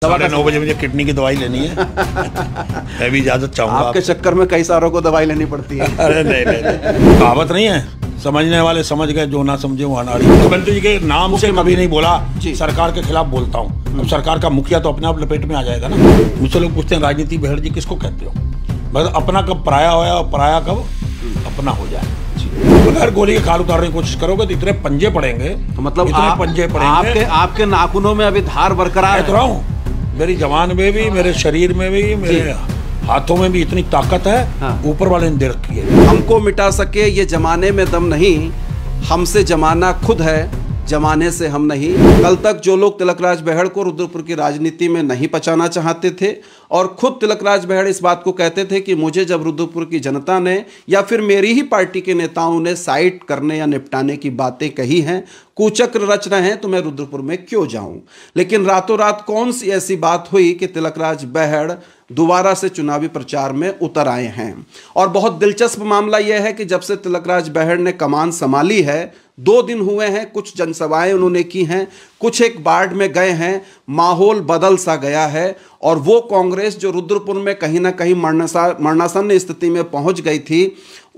9:30 मुझे किडनी की दवाई लेनी है। मैं भी इजाजत चाहूंगा। आपके चक्कर में कई सारों को दवाई लेनी पड़ती है। अरे नहीं, कहावत नहीं है, समझने वाले समझ गए, जो ना समझे वो अनाड़ी। मुख्यमंत्री जी के नाम से कभी नहीं बोला, सरकार के खिलाफ बोलता हूँ। अब सरकार का मुखिया तो अपने आप लपेट में आ जाएगा ना। मुझसे लोग पूछते हैं राजनीति बहड़ जी किसको कहते हो? बस अपना कब पराया होया और पराया कब अपना हो जाए। अगर गोली के खाल उतारने की कोशिश करोगे तो इतने पंजे पड़ेंगे, तो मतलब इतने पंजे पड़ेंगे। आपके नाखूनों में अभी धार बरकरार है। रहा हूँ, मेरी जवान में भी, मेरे शरीर में भी, मेरे हाथों में भी इतनी ताकत है। हाँ। ऊपर वाले ने दे रखी है। हमको मिटा सके ये जमाने में दम नहीं, हमसे जमाना खुद है, जमाने से हम नहीं। कल तक जो लोग तिलकराज बहड़ को रुद्रपुर की राजनीति में नहीं पचाना चाहते थे और खुद तिलकराज बहड़ इस बात को कहते थे कि मुझे जब रुद्रपुर की जनता ने या फिर मेरी ही पार्टी के नेताओं ने साइड करने या निपटाने की बातें कही हैं, कुचक्र रच रहे हैं, तो मैं रुद्रपुर में क्यों जाऊं। लेकिन रातों रात कौन सी ऐसी बात हुई कि तिलकराज बहड़ दोबारा से चुनावी प्रचार में उतर आए हैं। और बहुत दिलचस्प मामला यह है कि जब से तिलकराज बहड़ ने कमान संभाली है, 2 दिन हुए हैं, कुछ जनसभाएं उन्होंने की हैं, कुछ एक वार्ड में गए हैं, माहौल बदल सा गया है। और वो कांग्रेस जो रुद्रपुर में कहीं ना कहीं मरणासन स्थिति में पहुंच गई थी,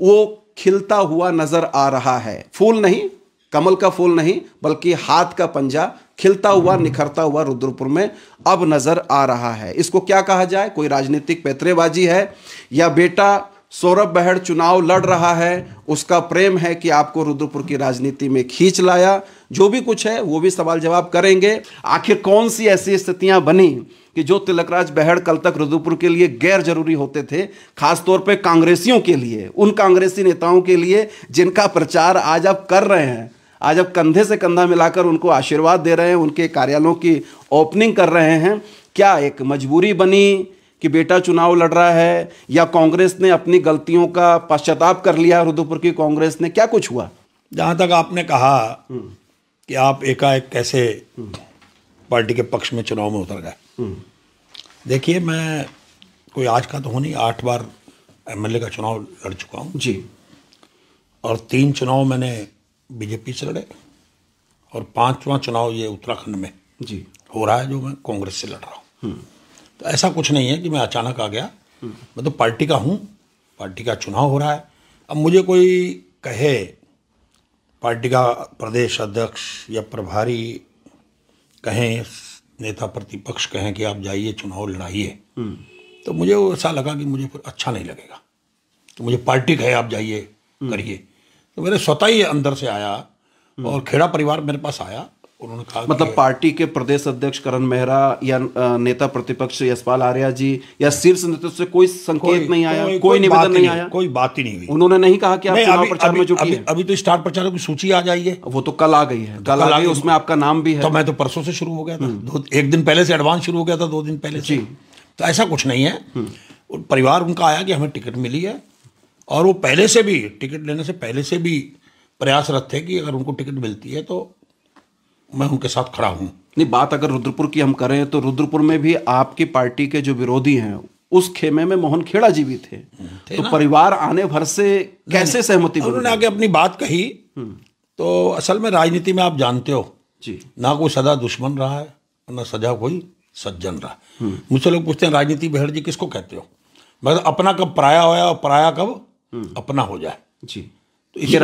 वो खिलता हुआ नजर आ रहा है। फूल नहीं, कमल का फूल नहीं, बल्कि हाथ का पंजा खिलता हुआ, निखरता हुआ रुद्रपुर में अब नजर आ रहा है। इसको क्या कहा जाए? कोई राजनीतिक पैतरेबाजी है या बेटा सौरभ बहड़ चुनाव लड़ रहा है, उसका प्रेम है कि आपको रुद्रपुर की राजनीति में खींच लाया? जो भी कुछ है वो भी सवाल जवाब करेंगे। आखिर कौन सी ऐसी स्थितियां बनी कि जो तिलकराज बहड़ कल तक रुद्रपुर के लिए गैर जरूरी होते थे, खासतौर पे कांग्रेसियों के लिए, उन कांग्रेसी नेताओं के लिए जिनका प्रचार आज आप कर रहे हैं, आज आप कंधे से कंधा मिलाकर उनको आशीर्वाद दे रहे हैं, उनके कार्यालयों की ओपनिंग कर रहे हैं। क्या एक मजबूरी बनी कि बेटा चुनाव लड़ रहा है, या कांग्रेस ने अपनी गलतियों का पश्चाताप कर लिया? रुद्रपुर की कांग्रेस ने क्या कुछ हुआ? जहां तक आपने कहा कि आप एकाएक कैसे पार्टी के पक्ष में चुनाव में उतर गए, देखिए मैं कोई आज का तो हूँ नहीं, 8 बार एमएलए का चुनाव लड़ चुका हूँ जी, और 3 चुनाव मैंने बीजेपी से लड़े और 5वां चुनाव ये उत्तराखंड में जी हो रहा है जो मैं कांग्रेस से लड़ रहा हूँ। तो ऐसा कुछ नहीं है कि मैं अचानक आ गया, मैं तो पार्टी का हूँ, पार्टी का चुनाव हो रहा है। अब मुझे कोई कहे, पार्टी का प्रदेश अध्यक्ष या प्रभारी कहें, नेता प्रतिपक्ष कहें कि आप जाइए चुनाव लड़ाइए, तो मुझे ऐसा लगा कि मुझे फिर अच्छा नहीं लगेगा। तो मुझे पार्टी कहे आप जाइए करिए, तो मेरे स्वतः ही अंदर से आया और खेड़ा परिवार मेरे पास आया। उन्होंने कहा मतलब पार्टी के प्रदेश अध्यक्ष करण मेहरा या नेता प्रतिपक्ष यशपाल आर्या जी या शीर्ष नेतृत्व से कोई संकेत नहीं आया, कोई निवेदन नहीं आया, कोई बात ही नहीं हुई? उन्होंने नहीं कहा कि आप चुनाव प्रचार में जुटिए? अभी तो स्टार प्रचारकों की सूची आ जाइए, वो तो कल आ गई है, कल आ गई, उसमें आपका नाम भी है। तो मैं तो परसों से शुरू हो गया था, 1 दिन पहले से एडवांस शुरू हो गया था, 2 दिन पहले से। तो ऐसा कुछ नहीं है। परिवार उनका आया कि हमें टिकट मिली है, और वो पहले से भी टिकट लेने से पहले से भी प्रयासरत थे कि अगर उनको टिकट मिलती है तो मैं उनके साथ खड़ा हूं। नहीं, बात अगर रुद्रपुर की हम करें तो रुद्रपुर में भी आपकी पार्टी के जो विरोधी हैं, उस खेमे में मोहन खेड़ा जी भी थे तो परिवार आने भर से कैसे सहमति? उन्होंने आगे अपनी बात कही। तो असल में राजनीति में आप जानते हो जी, ना कोई सदा दुश्मन रहा है ना सदा कोई सज्जन रहा। मुझसे लोग पूछते हैं राजनीति बहड़ जी किसको कहते हो? बस अपना कब पराया होया और पराया कब अपना हो जाए जी, तो इसी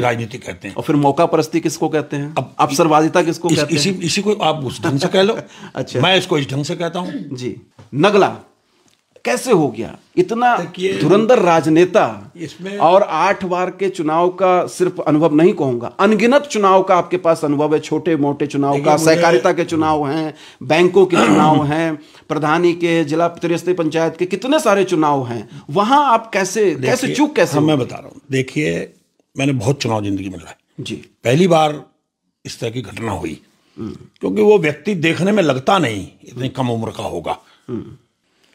राजनीति कहते हैं। और फिर मौका परस्ती किसको कहते हैं? अब अवसरवादिता किसको कहते हैं? इसी को आप उस ढंग से कह लो। अच्छा, मैं इसको इस ढंग से कहता हूं जी। नगला कैसे हो गया इतना धुरंधर राजनेता इसमें? और 8 बार के चुनाव का सिर्फ अनुभव नहीं कहूंगा, अनगिनत चुनाव का आपके पास अनुभव है, छोटे मोटे चुनाव का, सहकारिता के चुनाव हैं, बैंकों के चुनाव हैं, प्रधानी के, जिला त्रिस्तरीय पंचायत के कितने सारे चुनाव हैं। वहां आप कैसे चूक कैसे? मैं बता रहा हूं, देखिए मैंने बहुत चुनाव जिंदगी में लड़े जी, पहली बार इस तरह की घटना हुई, क्योंकि वो व्यक्ति देखने में लगता नहीं इतनी कम उम्र का होगा।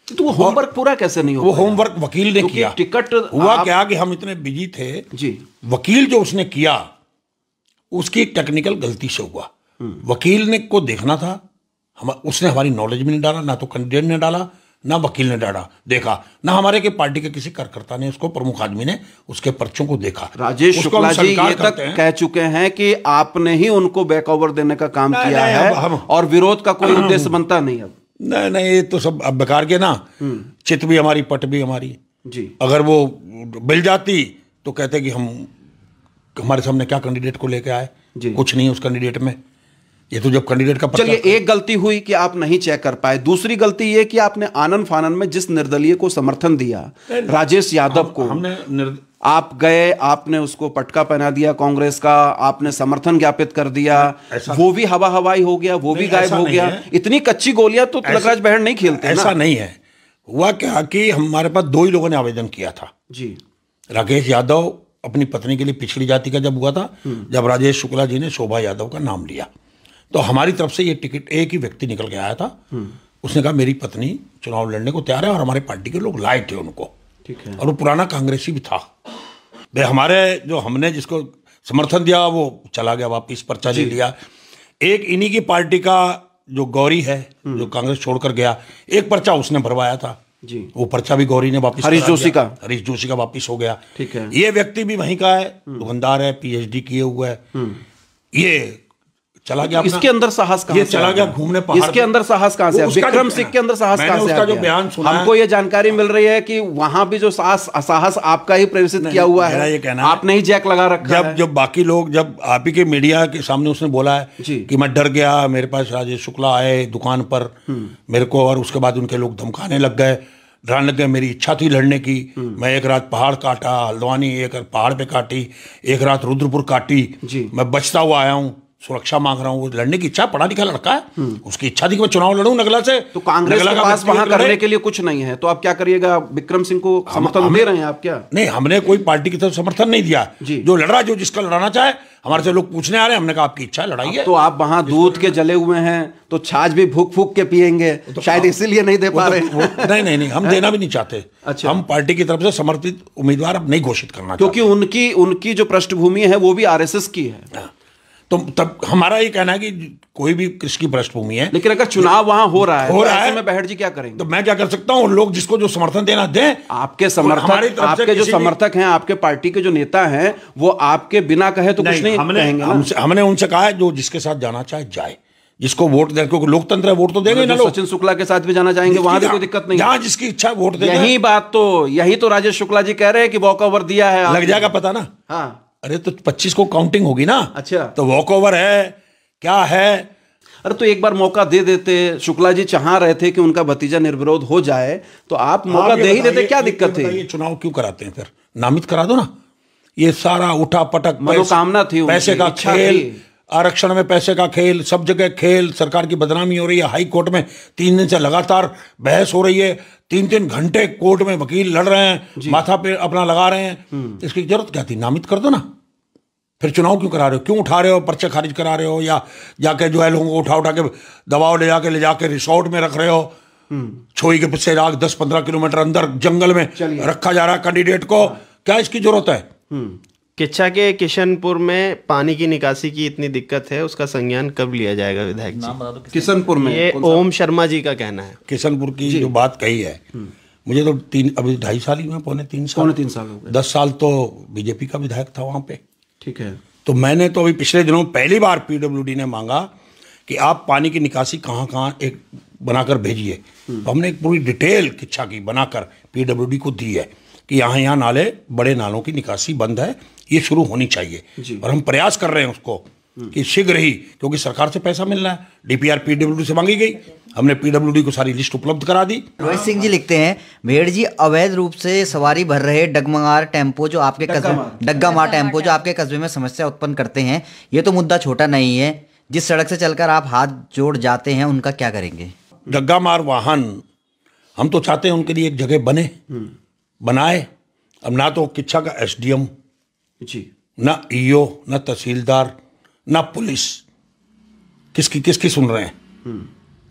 तो वो होमवर्क पूरा कैसे नहीं होगा? वो होमवर्क वकील ने किया। टिकट हुआ क्या कि हम इतने बिजी थे जी, वकील जो उसने किया उसकी टेक्निकल गलती से हुआ। वकील ने को देखना था, उसने हमारी नॉलेज में नहीं डाला, ना तो कैंडिडेट ने डाला, ना वकील ने डाला देखा, ना हमारे के पार्टी के किसी कार्यकर्ता ने, उसको प्रमुख आदमी ने उसके पर्चों को देखा। राजेश शुक्ला जी ये तक कह चुके हैं कि आपने ही उनको बैक ओवर देने का काम किया है और विरोध का कोई उद्देश्य बनता नहीं। अब नहीं नहीं, ये तो सब अब बेकार के ना, चित भी हमारी पट भी हमारी जी। अगर वो मिल जाती तो कहते कि हमारे सामने क्या कैंडिडेट को लेके आए, कुछ नहीं उस कैंडिडेट में। ये तो जब कैंडिडेट का चलिए, एक गलती हुई कि आप नहीं चेक कर पाए, दूसरी गलती ये कि आपने आनन फानन में जिस निर्दलीय को समर्थन दिया, राजेश यादव को, आप गए, आपने उसको पटका पहना दिया कांग्रेस का, आपने समर्थन ज्ञापित कर दिया, वो भी हवा हवाई हो गया, वो भी गायब हो गया। इतनी कच्ची गोलियां तो तिलकराज बहड़ नहीं खेलते। ऐसा नहीं है। हुआ क्या कि हमारे पास 2 ही लोगों ने आवेदन किया था जी। राकेश यादव अपनी पत्नी के लिए पिछड़ी जाति का जब हुआ था, जब राजेश शुक्ला जी ने शोभा यादव का नाम लिया, तो हमारी तरफ से ये टिकट एक ही व्यक्ति निकल के आया था। उसने कहा मेरी पत्नी चुनाव लड़ने को तैयार है, और हमारे पार्टी के लोग लाए थे उनको। ठीक है। और वो पुराना कांग्रेसी भी था। भाई हमारे जो हमने जिसको समर्थन दिया वो चला गया वापिस, पर्चा ले लिया। एक इन्हीं की पार्टी का जो गौरी है, जो कांग्रेस छोड़कर गया, एक पर्चा उसने भरवाया था जी। वो पर्चा भी गौरी ने वापिस, हरीश जोशी का वापिस हो गया। ठीक है। ये व्यक्ति भी वहीं का है, दुकानदार है, PhD किए हुआ है। ये चला गया, इसके अंदर साहस कहां से चला गया घूमने पहाड़, इसके अंदर साहस कहां से, विक्रम सिंह के अंदर साहस कहां से? उसका जो बयान सुना, हमको ये जानकारी मिल रही है कि वहां भी जो साहस आपका ही प्रेरित किया हुआ है, ये कहना आपने ही जैक लगा रखा है। जब बाकी लोग, जब आप ही के मीडिया के सामने उसने बोला है कि मैं डर गया, मेरे पास राजेश शुक्ला आए दुकान पर मेरे को, और उसके बाद उनके लोग धमकाने लग गए, डराने लग गए। मेरी इच्छा थी लड़ने की, मैं एक रात पहाड़ काटा, हल्द्वानी एक पहाड़ पे काटी, एक रात रुद्रपुर काटी, मैं बचता हुआ आया हूँ, सुरक्षा मांग रहा हूँ। वो लड़ने की इच्छा, पढ़ा लिखा लड़का है, उसकी इच्छा थी कि मैं चुनाव लड़ूं नगला से। तो कांग्रेस के पास वहां करने के लिए कुछ नहीं है, तो आप क्या करिएगा? विक्रम सिंह को समर्थन दे रहे हैं आप क्या? नहीं, हमने कोई पार्टी की तरफ समर्थन नहीं दिया। जो लड़ रहा, जो जिसका लड़ाना चाहे, हमारे से लोग पूछने आ रहे हैं, हमने कहा आपकी इच्छा है, लड़ाई है। तो आप वहां दूध के जले हुए हैं, तो छाछ भी फूक फूक के पियेंगे, तो शायद इसीलिए नहीं दे पा रहे। नहीं, हम देना भी नहीं चाहते। अच्छा। हम पार्टी की तरफ से समर्थित उम्मीदवार अब नहीं घोषित करना, क्योंकि उनकी जो पृष्ठभूमि है वो भी RSS की है। तो तब हमारा ये कहना है कि कोई भी किसकी पृष्ठभूमि है, लेकिन अगर चुनाव वहां हो रहा है में बहड़ जी क्या करेंगे? तो मैं क्या कर सकता हूं? लोग जिसको जो समर्थन देना दें, आपके समर्थक, आपके जो समर्थक हैं, आपके पार्टी के जो नेता हैं, वो आपके बिना कहे तो कुछ नहीं कहेंगे। हमने उनसे कहा है जो जिसके साथ जाना चाहे जाए, जिसको वोट दे, क्योंकि लोकतंत्र है, वोट तो देंगे ना लोग। सचिन शुक्ला के साथ भी जाना चाहेंगे, वहां भी कोई दिक्कत नहीं, जहां जिसकी इच्छा वोट देंगे। यही तो राजेश शुक्ला जी कह रहे हैं कि वॉक ओवर दिया है, लग जाएगा पता ना। हाँ, अरे तो 25 को काउंटिंग होगी ना। अच्छा, तो वॉक ओवर है क्या है? अरे तो एक बार मौका दे देते। शुक्ला जी चाह रहे थे कि उनका भतीजा निर्विरोध हो जाए, तो आप मौका दे ही देते, क्या दिक्कत है? ये चुनाव क्यों कराते हैं? फिर नामित करा दो ना। ये सारा उठा पटक, मनोकामना थी, पैसे का खेल, आरक्षण में पैसे का खेल, सब जगह खेल, सरकार की बदनामी हो रही है। हाई कोर्ट में 3 दिन से लगातार बहस हो रही है, 3-3 घंटे कोर्ट में वकील लड़ रहे हैं, माथा पे अपना लगा रहे हैं। इसकी जरूरत क्या थी? नामित कर दो ना। फिर चुनाव क्यों करा रहे हो? क्यों उठा रहे हो? पर्चे खारिज करा रहे हो, या जाके जो है लोगों को उठा के दबाव ले जाके रिसोर्ट में रख रहे हो? छोई के पीछे 10-15 किलोमीटर अंदर जंगल में रखा जा रहा है कैंडिडेट को। क्या इसकी जरूरत है? किच्छा के किशनपुर में पानी की निकासी की इतनी दिक्कत है, उसका संज्ञान कब लिया जाएगा विधायक जी? किशनपुर में ये ओम शर्मा जी का कहना है। किशनपुर की जो बात कही है, मुझे तो अभी 2.5 साल ही हुए, पौने 3 साल हो गए। 10 साल तो बीजेपी का विधायक था वहां पे। ठीक है। तो मैंने तो अभी पिछले दिनों पहली बार PWD ने मांगा कि आप पानी की निकासी कहाँ एक बनाकर भेजिए। तो हमने एक पूरी डिटेल किच्छा की बनाकर PWD को दी है कि यहाँ नाले, बड़े नालों की निकासी बंद है, ये शुरू होनी चाहिए। और हम प्रयास कर रहे हैं उसको कि शीघ्र ही, क्योंकि सरकार से पैसा मिल रहा है। DPR PWD से मांगी गई, हमने PWD को सारी लिस्ट उपलब्ध करा दी। रोहित सिंह जी लिखते हैं, भेड़ जी अवैध रूप से सवारी भर रहे डगमार टेम्पो जो आपके कस्बे में समस्या उत्पन्न करते हैं, ये तो मुद्दा छोटा नहीं है। जिस सड़क से चलकर आप हाथ जोड़ जाते हैं, उनका क्या करेंगे? डग्गामार वाहन हम तो चाहते हैं उनके लिए एक जगह बनाए। अब ना तो किच्छा का SDM जी, ना EO, ना तहसीलदार, ना पुलिस, किसकी सुन रहे हैं?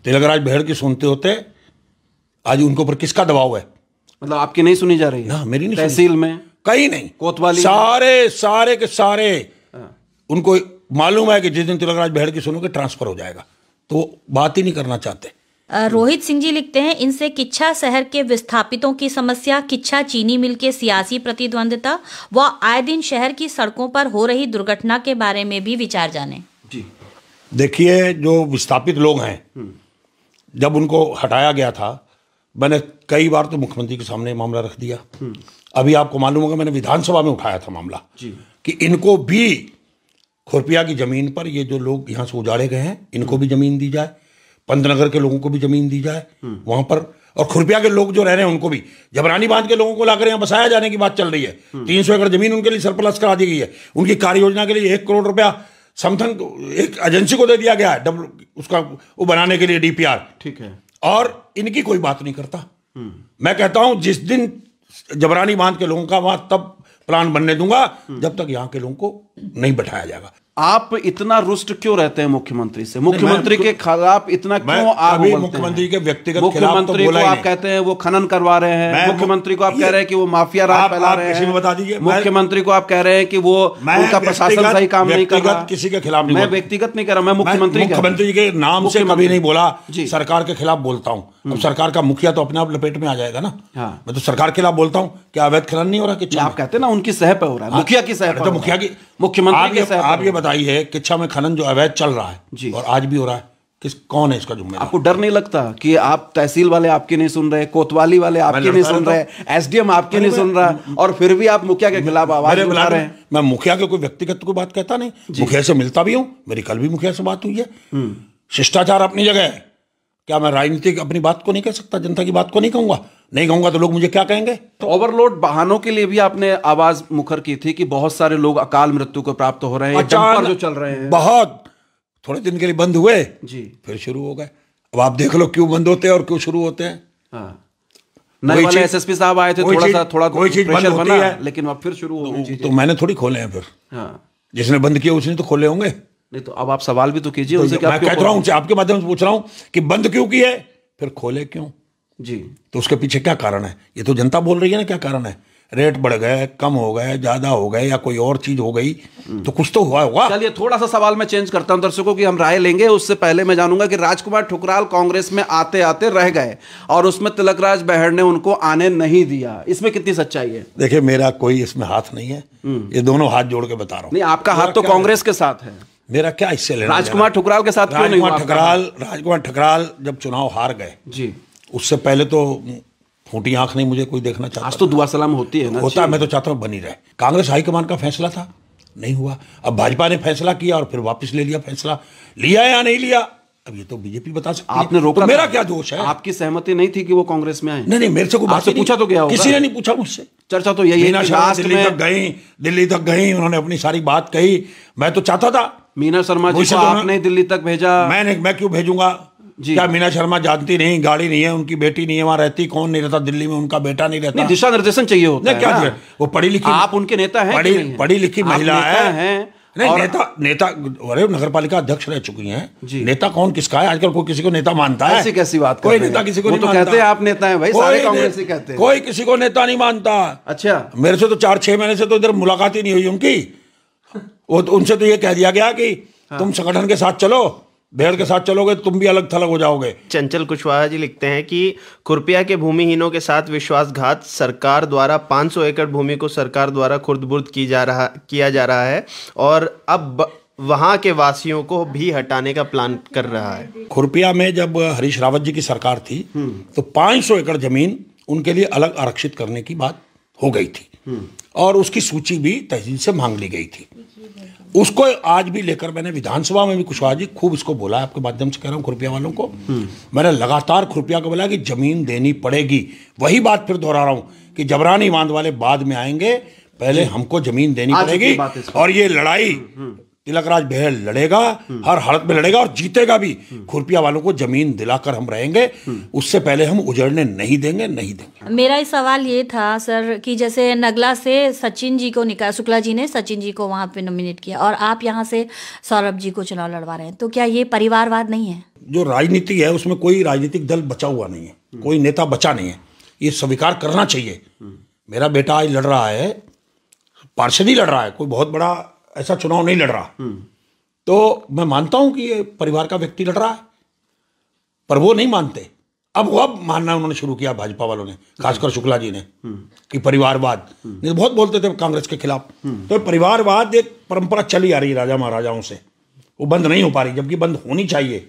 तिलकराज बहड़ की सुनते होते, आज उनके ऊपर किसका दबाव है? मतलब आपकी नहीं सुनी जा रही है? ना, मेरी नहीं। तहसील में कहीं नहीं, कोतवाली सारे के सारे उनको मालूम है कि जिस दिन तिलकराज बहड़ की सुनोगे ट्रांसफर हो जाएगा, तो बात ही नहीं करना चाहते। रोहित सिंह जी लिखते हैं, इनसे किच्छा शहर के विस्थापितों की समस्या, किच्छा चीनी मिल के सियासी प्रतिद्वंदिता व आए दिन शहर की सड़कों पर हो रही दुर्घटना के बारे में भी विचार जाने। जी देखिए, जो विस्थापित लोग हैं जब उनको हटाया गया था, मैंने कई बार तो मुख्यमंत्री के सामने मामला रख दिया। अभी आपको मालूम होगा मैंने विधानसभा में उठाया था मामला कि इनको भी खुरपिया की जमीन पर, ये जो लोग यहाँ से उजाड़े गए हैं, इनको भी जमीन दी जाए, पंतनगर के लोगों को भी जमीन दी जाए वहां पर, और खुरपिया के लोग जो रह रहे हैं उनको भी, जबरानी बांध के लोगों को लाकर यहाँ बसाया जाने की बात चल रही है। 300 एकड़ जमीन उनके लिए सरप्लस करा दी गई है। उनकी कार्य योजना के लिए 1 करोड़ रुपया समथिंग एक एजेंसी को दे दिया गया है उसका वो बनाने के लिए DPR। ठीक है। और इनकी कोई बात नहीं करता। मैं कहता हूं जिस दिन जबरानी बांध के लोगों का वहां तब प्लान बनने दूंगा, जब तक यहां के लोगों को नहीं बैठाया जाएगा। आप इतना रुष्ट क्यों रहते हैं मुख्यमंत्री से? मुख्यमंत्री के खिलाफ इतना क्यों आग उगलते हैं? मुख्यमंत्री के व्यक्तिगत मुख्यमंत्री को आप कहते हैं वो खनन करवा रहे हैं, मुख्यमंत्री को आप कह रहे हैं कि वो माफिया राज फैला रहे हैं, बता दीजिए। मुख्यमंत्री को आप कह रहे हैं कि वो उनका प्रशासन सही काम नहीं कर रहा। किसी के खिलाफ मैं व्यक्तिगत नहीं कर रहा, मैं मुख्यमंत्री के नाम से कभी नहीं बोला, सरकार के खिलाफ बोलता हूँ। अब सरकार का मुखिया तो अपने आप लपेट में आ जाएगा ना। मैं तो सरकार के खिलाफ बोलता हूँ। क्या अवैध खनन नहीं हो रहा किच्छा? आप कहते हैं ना उनकी सह पे हो रहा है, मुखिया की सह पे। तो मुखिया की, मुख्यमंत्री की आप ये बताइए किच्छा में खनन जो अवैध चल रहा है और आज भी हो रहा है, कौन है इसका जिम्मेदार? आपको डर नहीं लगता कि आप तहसील वाले आपकी नहीं सुन रहे, कोतवाली वाले आपकी नहीं सुन रहे, SDM आपकी नहीं सुन रहा, और फिर भी आप मुखिया के खिलाफ आवाज उठा रहे हैं? मैं मुखिया के कोई व्यक्तिगत कोई बात कहता नहीं, मुखिया से मिलता भी हूं। मेरी कल भी मुखिया से बात हुई है। शिष्टाचार अपनी जगह है। क्या मैं राजनीतिक अपनी बात को नहीं कह सकता? जनता की बात को नहीं कहूंगा? नहीं कहूंगा तो लोग मुझे क्या कहेंगे? तो ओवरलोड बहानों के लिए भी आपने आवाज मुखर की थी कि बहुत सारे लोग अकाल मृत्यु को प्राप्त हो रहे हैं, डंपर जो चल रहे हैं, बहुत थोड़े दिन के लिए बंद हुए जी, फिर शुरू हो गए। अब आप देख लो क्यों बंद होते हैं और क्यों शुरू होते हैं। नए वाले SSP साहब आए थे, थोड़ा कोई चीज बंद होती है, लेकिन अब फिर शुरू हो गई। तो मैंने थोड़ी खोले हैं फिर। जिसने बंद किया उसने तो खोले होंगे। नहीं तो अब आप सवाल भी तो कीजिए उनसे। मैं कह रहा हूं, आपके माध्यम से पूछ रहा हूं कि बंद क्यों किए, फिर खोले क्यों जी? तो उसके पीछे क्या कारण है? ये तो जनता बोल रही है ना क्या कारण है। रेट बढ़ गए, कम हो गए, ज्यादा हो गए, या कोई और चीज हो गई, तो कुछ तो हुआ होगा। चलिए थोड़ा सा सवाल मैं चेंज करता हूं, दर्शकों की हम राय लेंगे। उससे पहले मैं जानूंगा कि राजकुमार ठुकराल कांग्रेस में आते आते रह गए और उसमें तिलकराज बहड़ ने उनको आने नहीं दिया, इसमें कितनी सच्चाई है? देखिए मेरा कोई इसमें हाथ नहीं है, ये दोनों हाथ जोड़ के बता रहा हूँ। नहीं, आपका हाथ तो कांग्रेस के साथ है। मेरा क्या इससे लेना? राजकुमार ठुकराल के साथ क्यों नहीं हुआ? राजकुमार ठुकराल जब चुनाव हार गए जी, उससे पहले तो फूटी आंख नहीं मुझे कोई देखना चाहता। आज तो दुआ सलाम होती है ना। होता है, मैं तो चाहता हूँ बनी रहे। कांग्रेस हाईकमान का फैसला था, नहीं हुआ। अब भाजपा ने फैसला किया और फिर वापस ले लिया फैसला। लिया या नहीं लिया अब ये तो बीजेपी बता सकती है। आपने रोका, तो मेरा क्या दोष है? आपकी सहमति नहीं थी कि वो कांग्रेस में आए? नहीं, मेरे से कोई बात पूछा तो गया होगा। किसी ने नहीं पूछा मुझसे। चर्चा तो यही है कि दिल्ली तक गई, उन्होंने अपनी सारी बात कही। मैं तो चाहता था मीना शर्मा जी को आपने दिल्ली तक भेजा। मैं क्यों भेजूंगा? क्या मीना शर्मा जानती नहीं, गाड़ी नहीं है, उनकी बेटी नहीं है, वहां रहती, कौन नहीं रहता दिल्ली में, उनका बेटा नहीं रहता? दिशा निर्देशन चाहिए होता है। क्या वो पढ़ी लिखी, आप उनके नेता हैं? पढ़ी लिखी महिला है। नहीं, और नेता अरे नगर पालिका अध्यक्ष रह चुकी हैं। नेता कौन किसका है? आजकल कोई किसी को नेता मानता है? ऐसी कैसी बात? कोई नेता किसी को नहीं मानता। कहते हैं आप नेता हैं भाई, सारे कांग्रेसी कहते हैं। कोई किसी को नेता नहीं मानता। अच्छा, मेरे से तो 4-6 महीने से तो इधर मुलाकात ही नहीं हुई उनकी। वो उनसे तो ये कह दिया गया कि तुम संगठन के साथ चलो, भेड़ के साथ चलोगे तुम भी अलग थलग हो जाओगे। चंचल कुशवाहा जी लिखते हैं कि खुरपिया के भूमिहीनों के साथ विश्वासघात, सरकार द्वारा 500 एकड़ भूमि को सरकार द्वारा खुर्द-बुर्द किया जा रहा है और अब वहां के वासियों को भी हटाने का प्लान कर रहा है। खुरपिया में जब हरीश रावत जी की सरकार थी तो 500 एकड़ जमीन उनके लिए अलग आरक्षित करने की बात हो गई थी और उसकी सूची भी तहसील से मांग ली गई थी। उसको आज भी लेकर मैंने विधानसभा में भी कुशवाहा जी खूब इसको बोला है, आपके माध्यम से कह रहा हूँ खुरपिया वालों को। मैंने लगातार खुरपिया को बोला कि जमीन देनी पड़ेगी। वही बात फिर दोहरा रहा हूँ कि जबरानी बांध वाले बाद में आएंगे, पहले हमको जमीन देनी पड़ेगी। और ये लड़ाई तिलकराज बहड़ लड़ेगा, हर हालत में लड़ेगा और जीतेगा भी। खुरपिया वालों को जमीन दिलाकर हम रहेंगे, उससे पहले हम उजड़ने नहीं देंगे। मेरा इस सवाल ये था सर कि जैसे नगला से सचिन जी को शुक्ला जी ने सचिन जी को वहां पे नॉमिनेट किया और आप यहाँ से सौरभ जी को चुनाव लड़वा रहे हैं, तो क्या ये परिवारवाद नहीं है? जो राजनीति है उसमें कोई राजनीतिक दल बचा हुआ नहीं है, कोई नेता बचा नहीं है, ये स्वीकार करना चाहिए। मेरा बेटा आज लड़ रहा है, पार्षद ही लड़ रहा है, कोई बहुत बड़ा ऐसा चुनाव नहीं लड़ रहा। तो मैं मानता हूं कि ये परिवार का व्यक्ति लड़ रहा है, पर वो नहीं मानते। अब मानना उन्होंने शुरू किया भाजपा वालों ने, खासकर शुक्ला जी ने, कि परिवारवाद। नहीं तो बहुत बोलते थे कांग्रेस के खिलाफ। तो परिवारवाद एक परंपरा चली आ रही है राजा महाराजाओं से, वो बंद नहीं हो पा रही, जबकि बंद होनी चाहिए,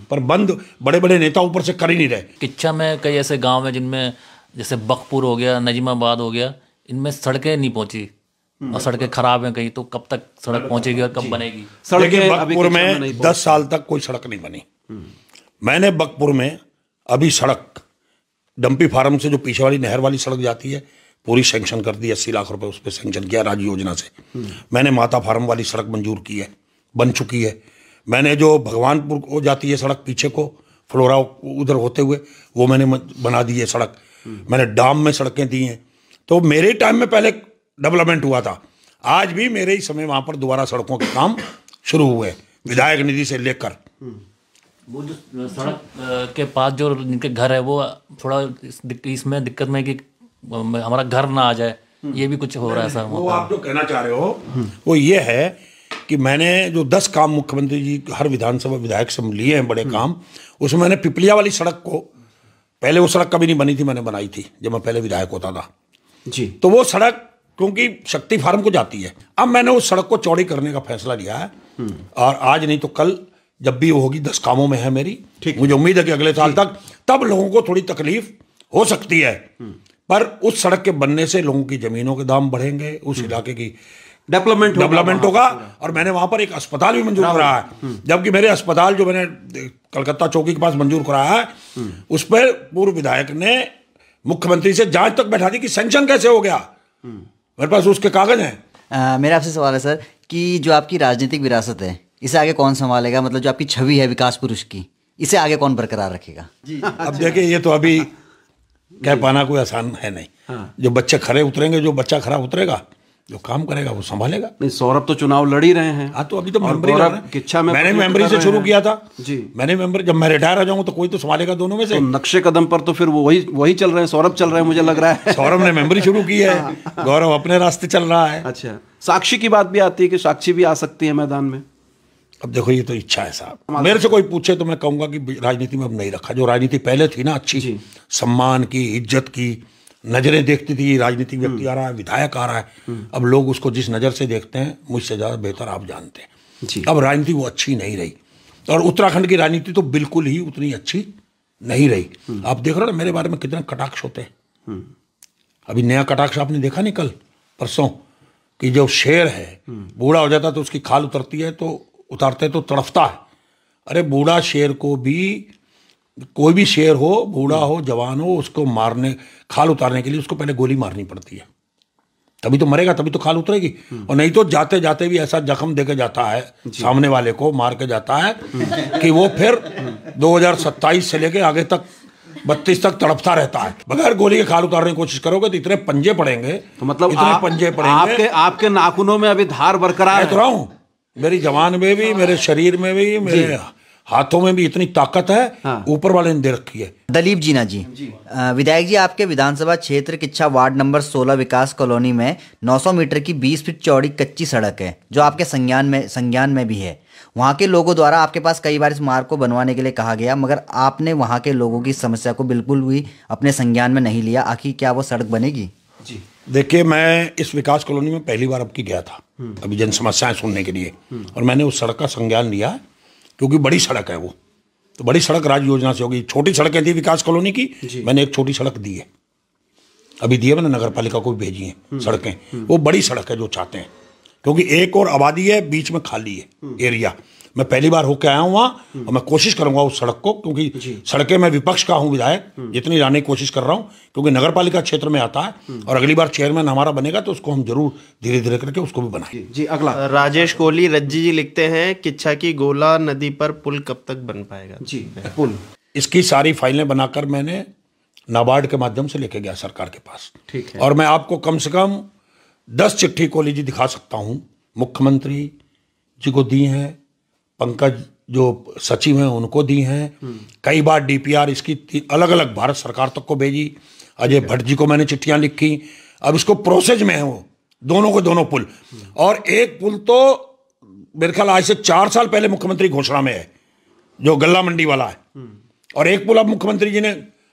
पर बंद बड़े बड़े नेता ऊपर से कर ही नहीं रहे। किच्छा में कई ऐसे गांव हैं जिनमें जैसे बकपुर हो गया, नजीमाबाद हो गया, इनमें सड़कें नहीं पहुंची और सड़कें खराब हैं कहीं, तो कब तक सड़क पहुंचेगी और कब बनेगी? देखिए बकपुर में 10 साल तक कोई सड़क नहीं बनी। मैंने बकपुर में अभी सड़क डंपी फार्म से जो पीछे वाली नहर वाली सड़क जाती है पूरी सेंक्शन कर दी, 80 लाख रुपए उस पर सेंक्शन किया राज्य योजना से। मैंने माता फार्म वाली सड़क मंजूर की है, बन चुकी है। मैंने जो भगवानपुर को जाती है सड़क पीछे को फ्लोरा उधर होते हुए, वो मैंने बना दी है सड़क। मैंने डाम में सड़कें दी हैं। तो मेरे टाइम में पहले डेवलपमेंट हुआ था, आज भी मेरे ही समय वहां पर दोबारा सड़कों के काम शुरू हुए विधायक निधि से लेकर। वो जो सड़क के पास जो जिनके घर है वो थोड़ा इसमें दिक्कत में कि हमारा घर ना आ जाए, ये भी कुछ हो रहा है सर। वो आप जो कहना चाह रहे हो वो ये है कि मैंने जो 10 काम मुख्यमंत्री जी हर विधानसभा विधायक से लिए हैं बड़े काम, उसमें मैंने पिपलिया वाली सड़क को, पहले वो सड़क कभी नहीं बनी थी, मैंने बनाई थी जब मैं पहले विधायक होता था जी। तो वो सड़क क्योंकि शक्ति फार्म को जाती है, अब मैंने उस सड़क को चौड़ी करने का फैसला लिया है और आज नहीं तो कल जब भी वो होगी 10 कामों में है मेरी। मुझे उम्मीद है कि अगले साल तक तब लोगों को थोड़ी तकलीफ हो सकती है, पर उस सड़क के बनने से लोगों की जमीनों के दाम बढ़ेंगे, उस इलाके की डेवलपमेंट होगा। और मैंने वहां पर एक अस्पताल भी मंजूर कराया है, जबकि मेरे अस्पताल जो मैंने कलकत्ता चौकी के पास मंजूर कराया है उस पर पूर्व विधायक ने मुख्यमंत्री से जांच तक बैठा दी कि सैंक्शन कैसे हो गया, मेरे पास उसके कागज हैं। मेरा आपसे सवाल है सर कि जो आपकी राजनीतिक विरासत है इसे आगे कौन संभालेगा? मतलब जो आपकी छवि है विकास पुरुष की, इसे आगे कौन बरकरार रखेगा? अब देखिए ये तो अभी कह पाना कोई आसान है नहीं। जो बच्चे खरे उतरेंगे, जो बच्चा खरा उतरेगा, जो काम करेगा वो संभालेगा। नहीं, सौरभ तो चुनाव लड़ ही रहे हैं। हाँ तो अभी तो किच्छा में मैंने मेंबरी से शुरू किया था जी। मैंने मेंबर, जब मैं रिटायर हो जाऊंगा तो कोई तो संभालेगा दोनों में से। तो नक्शे कदम पर तो फिर वो वही चल रहे हैं, सौरभ चल रहे हैं मुझे लग रहा है। सौरभ ने मेंबरी शुरू की है, गौरव अपने रास्ते चल रहा है। अच्छा, साक्षी की बात भी आती है कि साक्षी भी आ सकती है मैदान में। अब देखो ये तो इच्छा है साहब, मेरे से कोई पूछे तो मैं कहूंगा कि राजनीति में अब नहीं रखा। जो राजनीति पहले थी ना अच्छी, सम्मान की, इज्जत की, नजरें देखती थी राजनीतिक व्यक्ति आ रहा है, विधायक आ रहा है, अब लोग उसको जिस नज़र से देखते हैं मुझसे ज़्यादा बेहतर आप जानते हैं। अब राजनीति वो अच्छी नहीं रही, और उत्तराखंड की राजनीति तो बिल्कुल ही उतनी अच्छी नहीं रही। आप देख रहे हो ना मेरे बारे में कितने कटाक्ष होते हैं। अभी नया कटाक्ष आपने देखा नहीं कल परसों, कि जो शेर है बूढ़ा हो जाता तो उसकी खाल उतरती है, तो उतारते तो तड़फता है। अरे बूढ़ा शेर को भी, कोई भी शेर हो, बूढ़ा हो जवान हो, उसको मारने, खाल उतारने के लिए उसको पहले गोली मारनी पड़ती है, तभी तो मरेगा, तभी तो खाल उतरेगी। और नहीं तो जाते जाते भी ऐसा जख्म देके जाता है, सामने वाले को मार के जाता है कि वो फिर 2027 से लेके आगे तक 32 तक तड़पता रहता है। बगैर गोली के खाल उतारने की कोशिश करोगे तो इतने पंजे पड़ेंगे, तो मतलब इतने पंजे पड़ेंगे, आपके नाखूनों में अभी धार बरकरार है। तो रहा हूं, मेरी जवान में भी, मेरे शरीर में भी, मेरे हाथों में भी इतनी ताकत है, ऊपर वाले ने दे रखी है। दलीप जीना जी, विधायक जी, आपके विधानसभा क्षेत्र किच्छा वार्ड नंबर 16 विकास कॉलोनी में 900 मीटर की 20 फीट चौड़ी कच्ची सड़क है जो आपके संज्ञान में भी है। वहाँ के लोगों द्वारा आपके पास कई बार इस मार्ग को बनवाने के लिए कहा गया, मगर आपने वहाँ के लोगों की समस्या को बिल्कुल भी अपने संज्ञान में नहीं लिया। आखिर क्या वो सड़क बनेगी? जी देखिए, मैं इस विकास कॉलोनी में पहली बार अब की गया था अभी जन समस्याएं सुनने के लिए, और मैंने उस सड़क का संज्ञान लिया क्योंकि बड़ी सड़क है वो, तो बड़ी सड़क राज्य योजना से होगी। छोटी सड़कें थी विकास कॉलोनी की, मैंने एक छोटी सड़क दी है, अभी दी है, मैंने नगर पालिका को भी भेजी है सड़कें। वो बड़ी सड़क है जो चाहते हैं, क्योंकि एक और आबादी है, बीच में खाली है एरिया। मैं पहली बार होकर आया हूँ वहाँ, और मैं कोशिश करूंगा उस सड़क को, क्योंकि सड़कें मैं विपक्ष का हूँ विधायक, जितनी लाने की कोशिश कर रहा हूँ, क्योंकि नगर पालिका क्षेत्र में आता है, और अगली बार चेयरमैन हमारा बनेगा तो उसको हम जरूर धीरे धीरे करके उसको भी बनाएंगे। जी अगला राजेश कोहली रज्जी जी लिखते हैं, किच्छा की गोला नदी पर पुल कब तक बन पाएगा? जी पुल, इसकी सारी फाइलें बनाकर मैंने नाबार्ड के माध्यम से लेके गया सरकार के पास। ठीक है। और मैं आपको कम से कम 10 चिट्ठी कोहली जी दिखा सकता हूँ, मुख्यमंत्री जी को दी हैं, पंकज जो सचिव हैं उनको दी हैं, कई बार डीपीआर इसकी अलग अलग भारत सरकार तक को भेजी, अजय भट्ट जी को मैंने चिट्ठियां लिखी। अब इसको प्रोसेस में है वो दोनों को दोनों पुल, और एक पुल तो मेरे ख्याल आज से 4 साल पहले मुख्यमंत्री घोषणा में है जो गल्ला मंडी वाला है, और एक पुल अब मुख्यमंत्री जी ने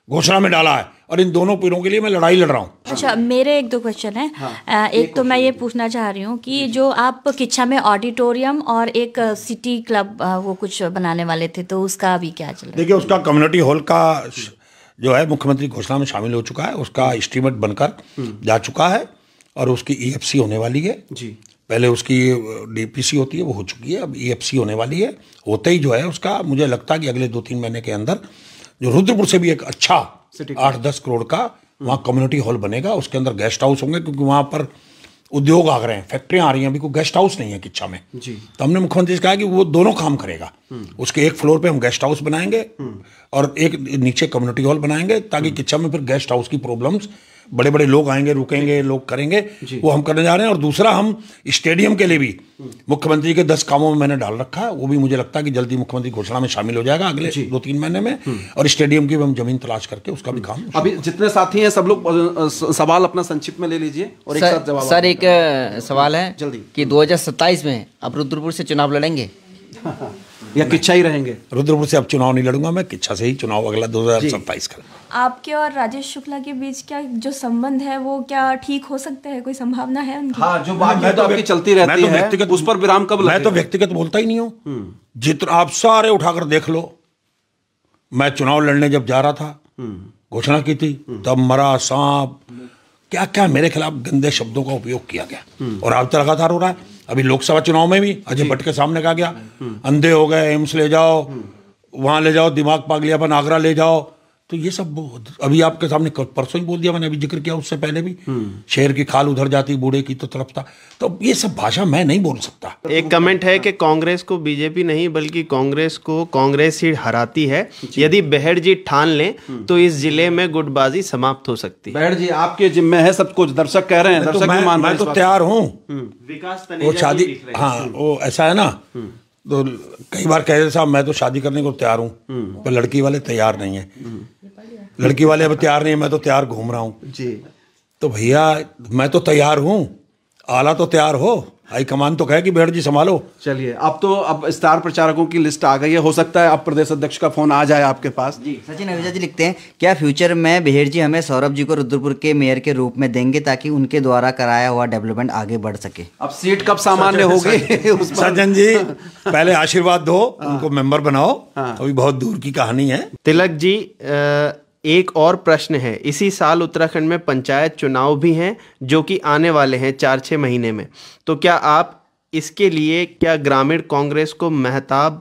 घोषणा में डाला है, और इन दोनों पीरों के लिए मैं लड़ाई लड़ रहा हूँ। अच्छा, मेरे एक दो क्वेश्चन है। हाँ, एक तो मैं ये पूछना चाह रही हूँ कि जो आप किच्छा में ऑडिटोरियम और एक सिटी क्लब वो कुछ बनाने वाले थे, तो उसका अभी क्या चल रहा है? देखिए, उसका कम्युनिटी हॉल का जो है मुख्यमंत्री घोषणा में शामिल हो चुका है, उसका एस्टीमेट बनकर जा चुका है और उसकी EFC होने वाली है जी। पहले उसकी DPC होती है, वो हो चुकी है, अब EFC होने वाली है। होते ही जो है उसका मुझे लगता है कि अगले 2-3 महीने के अंदर जो रुद्रपुर से भी एक अच्छा 8-10 करोड़ का वहाँ कम्युनिटी हॉल बनेगा, उसके अंदर गेस्ट हाउस होंगे, क्योंकि वहाँ पर उद्योग आ रहे हैं, फैक्ट्रियाँ आ रही हैं, अभी कोई गेस्ट हाउस नहीं है किच्छा में जी। तो हमने मुख्यमंत्री से कहा कि वो दोनों काम करेगा। उसके एक फ्लोर पे हम गेस्ट हाउस बनाएंगे और एक नीचे कम्युनिटी हॉल बनाएंगे, ताकि किच्छा में फिर गेस्ट हाउस की प्रॉब्लम्स, बड़े बड़े लोग आएंगे, रुकेंगे, लोग करेंगे, वो हम करने जा रहे हैं। और दूसरा, हम स्टेडियम के लिए भी मुख्यमंत्री के 10 कामों में मैंने डाल रखा है, वो भी मुझे लगता है कि जल्दी मुख्यमंत्री घोषणा में शामिल हो जाएगा अगले 2-3 महीने में। और स्टेडियम की भी हम जमीन तलाश करके उसका भी काम। अभी जितने साथी हैं सब लोग सवाल अपना संक्षिप्त में ले लीजिए और एक साथ जवाब। सर, एक सवाल है जल्दी कि 2027 में आप रुद्रपुर से चुनाव लड़ेंगे या किच्छा ही रहेंगे? रुद्रपुर से अब चुनाव नहीं लड़ूंगा मैं, किच्छा से ही चुनाव अगला 2027 का। आपके और राजेश शुक्ला के बीच क्या जो संबंध है वो क्या ठीक हो सकते हैं? कोई संभावना है उनकी? हाँ, जो बात तो आपकी चलती रहती है, उस पर विराम कब लगेगा? मैं तो व्यक्तिगत बोलता ही नहीं हूँ। जितना आप सारे उठाकर देख लो, मैं चुनाव लड़ने जब जा रहा था, घोषणा की थी, तब मरा सांप, क्या क्या मेरे खिलाफ गंदे शब्दों का उपयोग किया गया, और अब तो लगातार हो रहा है। अभी लोकसभा चुनाव में भी अजय भट्ट के सामने कहा गया, अंधे हो गए, एम्स ले जाओ, वहां ले जाओ, दिमाग पागलियापन आगरा ले जाओ। तो ये सब अभी आपके सामने परसों ही बोल दिया, मैंने अभी जिक्र किया, उससे पहले भी शेर की खाल उधर जाती, बूढ़े की तो तड़पता। तो ये सब भाषा मैं नहीं बोल सकता। एक कमेंट है कि कांग्रेस को बीजेपी नहीं बल्कि कांग्रेस को कांग्रेस ही हराती है। यदि बहेड़ जी ठान लें तो इस जिले में गुटबाजी समाप्त हो सकती है। बहेड़ जी आपके जिम्मे है सब कुछ, दर्शक कह रहे हैं, दर्शक भी मान रहे हैं। मैं तो तैयार हूँ। विकास वो शादी, हाँ, वो ऐसा है ना, तो कई बार कह रहे साहब मैं तो शादी करने को तैयार हूँ, पर लड़की वाले तैयार नहीं है, लड़की वाले अब तैयार नहीं है, मैं तो तैयार घूम रहा हूँ जी। तो भैया मैं तो तैयार हूँ, आला तो तैयार हो, हाईकमान तो कहे कि बहेड़ जी संभालो। चलिए, अब स्टार प्रचारकों की लिस्ट आ गई है, हो सकता है अब प्रदेश अध्यक्ष का फोन आ जाए आपके पास। जी, सचिन अभिजा जी लिखते हैं, क्या फ्यूचर में बहेड़ जी हमें सौरभ जी को रुद्रपुर के मेयर के रूप में देंगे ताकि उनके द्वारा कराया हुआ डेवलपमेंट आगे बढ़ सके? अब सीट कब सामान्य होगी? सज्जन जी पहले आशीर्वाद दो, उनको मेंबर बनाओ, अभी बहुत दूर की कहानी है। तिलक जी, एक और प्रश्न है। इसी साल उत्तराखंड में पंचायत चुनाव भी हैं जो कि आने वाले हैं 4-6 महीने में, तो क्या आप इसके लिए क्या ग्रामीण कांग्रेस को महत्व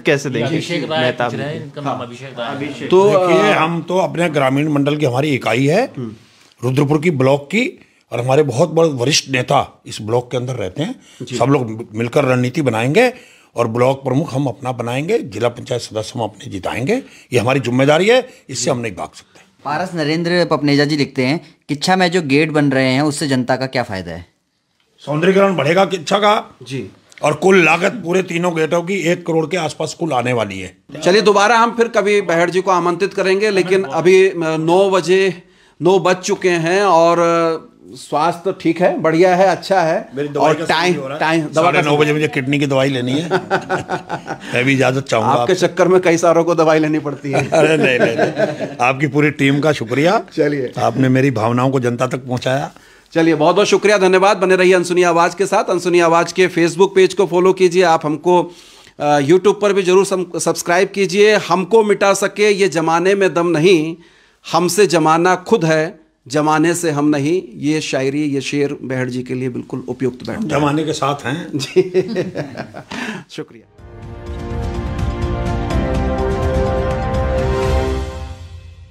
कैसे देंगे? अभिषेक राय पूछ रहे हैं, इनका नाम अभिषेक राय। तो देखिए, हम तो अपने ग्रामीण मंडल की हमारी इकाई है रुद्रपुर की, ब्लॉक की, और हमारे बहुत बड़े वरिष्ठ नेता इस ब्लॉक के अंदर रहते हैं। सब लोग मिलकर रणनीति बनाएंगे और ब्लॉक प्रमुख हम अपना बनाएंगे, जिला पंचायत सदस्य हम अपने जिताएंगे, ये हमारी जिम्मेदारी है, इससे हम नहीं भाग सकते। पारस नरेंद्र पपनेजा जी लिखते हैं, किच्छा में जो गेट बन रहे हैं उससे जनता का क्या फायदा है? सौंदर्यीकरण बढ़ेगा किच्छा का जी, और कुल लागत पूरे तीनों गेटों की 1 करोड़ के आसपास कुल आने वाली है। चलिए, दोबारा हम फिर कभी बहेड़ जी को आमंत्रित करेंगे, लेकिन अभी 9 बज चुके हैं और स्वास्थ्य ठीक है, बढ़िया है, अच्छा है, और टाइम 9:30 बजे मुझे किडनी की दवाई लेनी है। मैं भी इजाजत चाहूंगा। आपके चक्कर में कई सारों को दवाई लेनी पड़ती है। अरे नहीं, आपकी पूरी टीम का शुक्रिया। चलिए, आपने मेरी भावनाओं को जनता तक पहुंचाया। चलिए, बहुत बहुत शुक्रिया, धन्यवाद। बने रहिए अनसुनी आवाज के साथ। अनसुनी आवाज के फेसबुक पेज को फॉलो कीजिए, आप हमको यूट्यूब पर भी जरूर सब्सक्राइब कीजिए। हमको मिटा सके ये जमाने में दम नहीं, हमसे जमाना खुद है, जमाने से हम नहीं। ये शायरी, ये शेर बहेड़ जी के लिए बिल्कुल उपयुक्त बैठता है। जमाने के साथ हैं जी। शुक्रिया।